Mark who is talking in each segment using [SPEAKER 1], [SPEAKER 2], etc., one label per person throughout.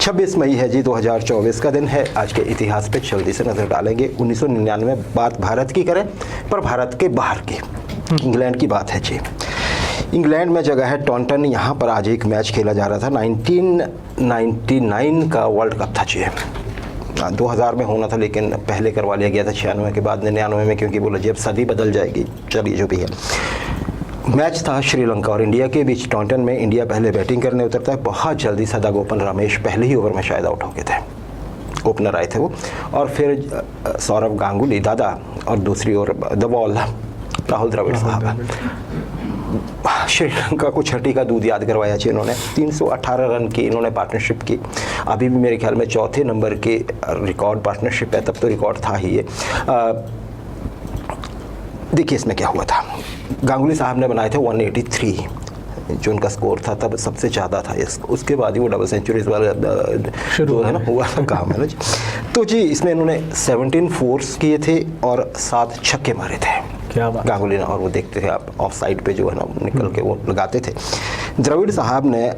[SPEAKER 1] 26 मई है जी, 2024 का दिन है। आज के इतिहास पे जल्दी से नज़र डालेंगे। 1999 बात भारत की करें, पर भारत के बाहर की, इंग्लैंड की बात है जी। इंग्लैंड में जगह है टॉन्टन। यहाँ पर आज एक मैच खेला जा रहा था। 1999 का वर्ल्ड कप था जी। 2000 में होना था, लेकिन पहले करवा लिया गया था 96 के बाद 99 में, क्योंकि बोला जब सदी बदल जाएगी। चलिए जो भी है, मैच था श्रीलंका और इंडिया के बीच टॉन्टन में। इंडिया पहले बैटिंग करने उतरता है। बहुत जल्दी सदागोपन रमेश पहले ही ओवर में शायद आउट हो गए थे, ओपनर आए थे वो। और फिर सौरव गांगुली दादा, और दूसरी ओर द बॉल राहुल द्रविड़ साहब। श्रीलंका को छठी का दूध याद करवाया जी इन्होंने। 318 रन की इन्होंने पार्टनरशिप की। अभी भी मेरे ख्याल में चौथे नंबर के रिकॉर्ड पार्टनरशिप है, तब तो रिकॉर्ड था ही ये। देखिए इसमें क्या हुआ था। गांगुली साहब ने बनाए थे 183, जो उनका स्कोर था तब सबसे ज़्यादा था। उसके बाद ही वो डबल सेंचुरीज वाला शुरू है ना, हुआ काम है ना जी। तो जी इसमें इन्होंने 17 फोर्स किए थे और 7 छक्के मारे थे। क्या बात गांगुली ने। और वो देखते थे आप, ऑफ साइड पे जो है ना निकल के वो लगाते थे। द्रविड़ साहब ने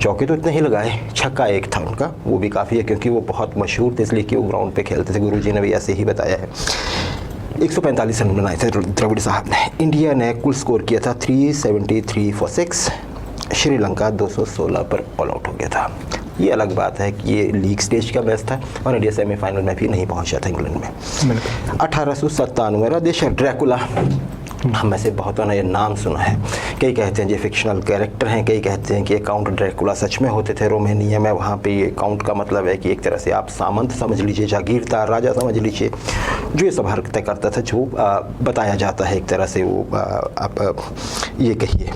[SPEAKER 1] चौके तो इतने ही लगाए, छक्का एक था उनका, वो भी काफ़ी है, क्योंकि वो बहुत मशहूर थे इसलिए कि वो ग्राउंड पे खेलते थे। गुरुजी ने भी ऐसे ही बताया है। 145 रन बनाए थे द्रविड़ साहब ने। इंडिया ने कुल स्कोर किया था 373 फॉर 6। श्रीलंका 216 पर ऑल आउट हो गया था। ये अलग बात है कि ये लीग स्टेज का मैच था और इंडिया सेमीफाइनल में भी नहीं पहुंचा था इंग्लैंड में। 1897 रादेश ड्रैकुला, हम में से बहुतों ने ये नाम सुना है। कई कहते हैं ये फिक्शनल कैरेक्टर हैं, कई कहते हैं कि ये काउंट ड्रैकुला सच में होते थे रोमानिया में। वहाँ पे ये काउंट का मतलब है कि एक तरह से आप सामंत समझ लीजिए, जागीरदार राजा समझ लीजिए, जो ये सब हरकतें करता था, जो बताया जाता है एक तरह से वो आप ये कहिए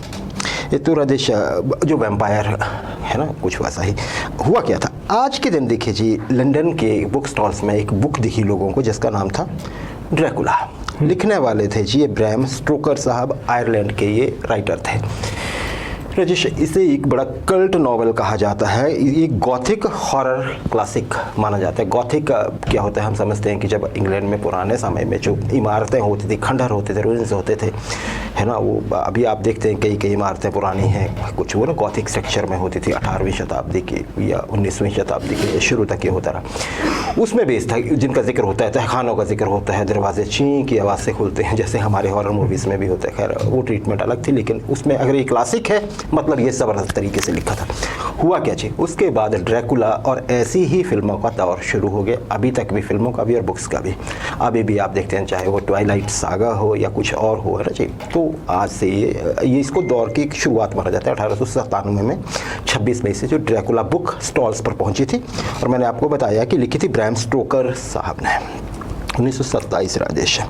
[SPEAKER 1] ये तो रादेश जो वैम्पायर है ना, कुछ वैसा ही हुआ। क्या था आज के दिन देखिए जी, लंदन के बुक स्टॉल्स में एक बुक दिखी लोगों को जिसका नाम था ड्रैकुला। लिखने वाले थे जी ये ब्रैम स्टोकर साहब, आयरलैंड के ये राइटर थे। राजेश, इसे एक बड़ा कल्ट नॉवेल कहा जाता है। ये गॉथिक हॉरर क्लासिक माना जाता है। गॉथिक क्या होता है, हम समझते हैं कि जब इंग्लैंड में पुराने समय में जो इमारतें होती थी, खंडहर होते थे, रूइंस होते थे, है ना, वो अभी आप देखते हैं कई इमारतें पुरानी हैं, कुछ वो ना गॉथिक स्ट्रक्चर में होती थी। 18वीं शताब्दी की या 19वीं शताब्दी के शुरू तक ये होता रहा। उसमें बेस था, जिनका जिक्र होता है, तहखानों का जिक्र होता है, दरवाजे ची की आवाज़ से खुलते हैं, जैसे हमारे हॉरर मूवीज़ में भी होता है। खैर वो ट्रीटमेंट अलग थी, लेकिन उसमें अगर ये क्लासिक है मतलब ये ज़बरदस्त तरीके से लिखा था। हुआ क्या जी, उसके बाद ड्रैकुला और ऐसी ही फिल्मों का दौर शुरू हो गया। अभी तक भी फिल्मों का भी और बुक्स का भी अभी भी आप देखते हैं, चाहे वो ट्वाइलाइट सागा हो या कुछ और हो, है ना जी। तो आज से ये इसको दौर की शुरुआत माना जाता है। 1897 में 26 मई से जो ड्रैकुला बुक स्टॉल्स पर पहुंची थी, और मैंने आपको बताया कि लिखी थी ब्रैम स्टोकर साहब ने। 1927 राजेश।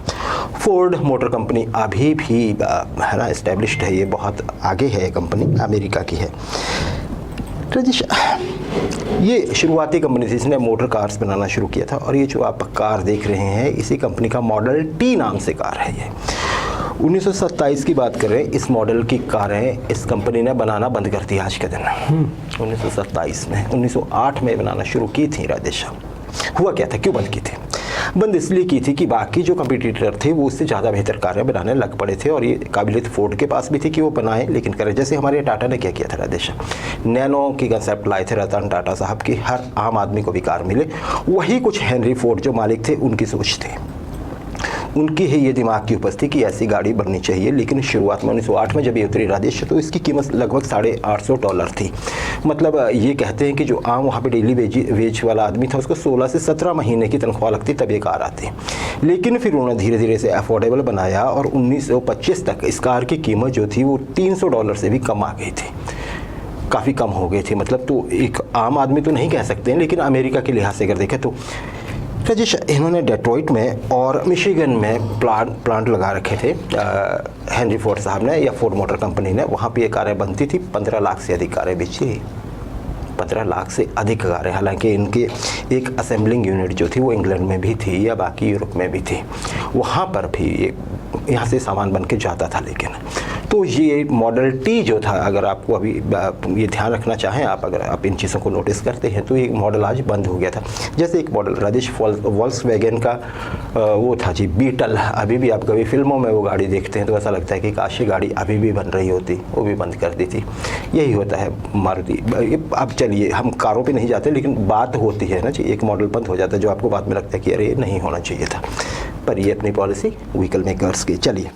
[SPEAKER 1] फोर्ड मोटर कंपनी अभी भी है ना एस्टेब्लिश्ड है, ये बहुत आगे है कंपनी, अमेरिका की है। राजेश, ये शुरुआती कंपनी थी, इसने मोटर कार्स बनाना शुरू किया था। और ये जो आप कार देख रहे हैं, इसी कंपनी का मॉडल टी नाम से कार है ये। 1927 की बात करें, इस मॉडल की कारें इस कंपनी ने बनाना बंद कर दी आज के दिन। 1927 में 1908 में बनाना शुरू की थी राजेश। हुआ क्या था, क्यों बंद की थी? बंद इसलिए की थी कि बाकी जो कंपटीटर थे वो उससे ज़्यादा बेहतर कारें बनाने लग पड़े थे, और ये काबिलियत फोर्ड के पास भी थी कि वो बनाए, लेकिन करें जैसे हमारे टाटा ने क्या किया था राजेश, नैनो की कंसेप्ट लाए थे रतन टाटा साहब की, हर आम आदमी को भी कार मिले। वही कुछ हेनरी फोर्ड जो मालिक थे उनकी सोच थी, उनकी ही ये दिमाग की उपज थी कि ऐसी गाड़ी बननी चाहिए। लेकिन शुरुआत में 1908 में जब ये उतरी राजेश, तो इसकी कीमत लगभग $850 थी। मतलब ये कहते हैं कि जो आम वहाँ पे डेली वेज वाला आदमी था, उसको 16 से 17 महीने की तनख्वाह लगती तब ये कार आती। लेकिन फिर उन्होंने धीरे धीरे से अफोर्डेबल बनाया, और 1925 तक इस कार की कीमत जो थी वो $300 से भी कम आ गई थी, काफ़ी कम हो गई थी। मतलब तो एक आम आदमी तो नहीं कह सकते हैं, लेकिन अमेरिका के लिहाज से अगर देखें तो। राजेश, इन्होंने डेट्रॉइट में और मिशिगन में प्लांट लगा रखे थे हेनरी फोर्ड साहब ने, या फोर्ड मोटर कंपनी ने। वहाँ पे ये कारें बनती थी। 15 लाख से अधिक कारें बेची, 15 लाख से अधिक कारें। हालांकि इनके एक असेंबलिंग यूनिट जो थी वो इंग्लैंड में भी थी या बाकी यूरोप में भी थी, वहाँ पर भी ये यहाँ से सामान बन के जाता था। लेकिन तो ये मॉडल टी जो था, अगर आपको अभी ये ध्यान रखना चाहें आप, अगर आप इन चीज़ों को नोटिस करते हैं तो ये मॉडल आज बंद हो गया था। जैसे एक मॉडल राजेश वॉल्क्सवैगन का वो था जी बीटल, अभी भी आप कभी फिल्मों में वो गाड़ी देखते हैं तो ऐसा लगता है कि काश ये गाड़ी अभी भी बन रही होती, वो भी बंद कर दी थी। यही होता है मारुति। अब चलिए हम कारों पे नहीं जाते, लेकिन बात होती है ना जी, एक मॉडल बंद हो जाता है जो आपको बाद में लगता है कि अरे ये नहीं होना चाहिए था, पर ये अपनी पॉलिसी व्हीकल मेकर्स की। चलिए